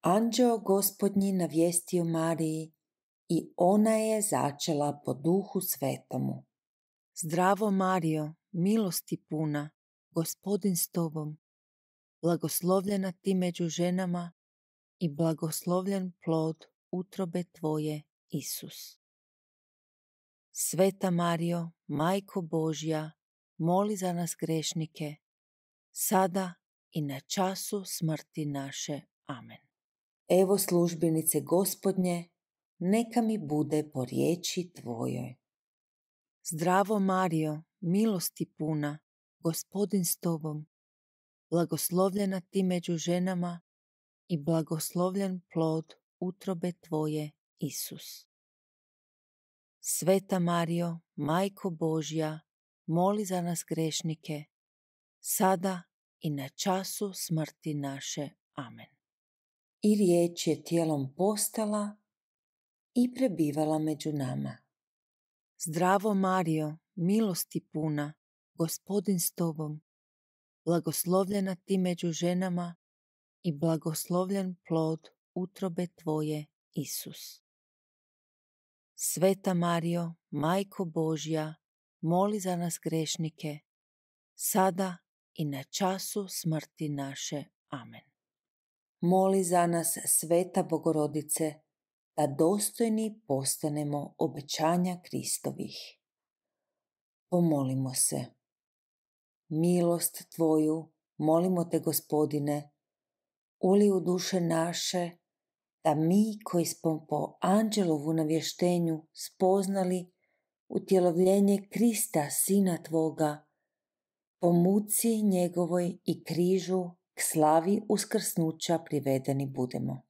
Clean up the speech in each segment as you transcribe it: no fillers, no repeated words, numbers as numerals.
Anđeo Gospodnji navijestio Mariji i ona je začela po Duhu Svetomu. Zdravo Marijo, milosti puna, Gospodin s tobom, blagoslovljena ti među ženama i blagoslovljen plod utrobe tvoje, Isus. Sveta Marijo, Majko Božja, moli za nas grešnike, sada i na času smrti naše. Amen. Evo službenice Gospodnje, neka mi bude po riječi tvojoj. Zdravo Marijo, milosti puna, Gospodin s tobom, blagoslovljena ti među ženama i blagoslovljen plod utrobe tvoje, Isus. Sveta Marijo, Majko Božja, moli za nas grešnike, sada i na času smrti naše. Amen. I riječ je tijelom postala i prebivala među nama. Zdravo Marijo, milosti puna, Gospodin s tobom, blagoslovljena ti među ženama i blagoslovljen plod utrobe tvoje, Isus. Sveta Marijo, Majko Božja, moli za nas grešnike, sada i na času smrti naše. Amen. Moli za nas, Sveta Bogorodice, da dostojni postanemo obećanja Kristovih. Pomolimo se. Milost Tvoju, molimo Te, Gospodine, uli u duše naše, da mi koji smo po anđelovu navještenju spoznali utjelovljenje Krista, Sina Tvoga, po muci njegovoj i križu k slavi uskrsnuća privedeni budemo.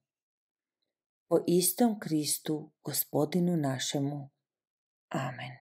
Po istom Kristu, Gospodinu našemu. Amen.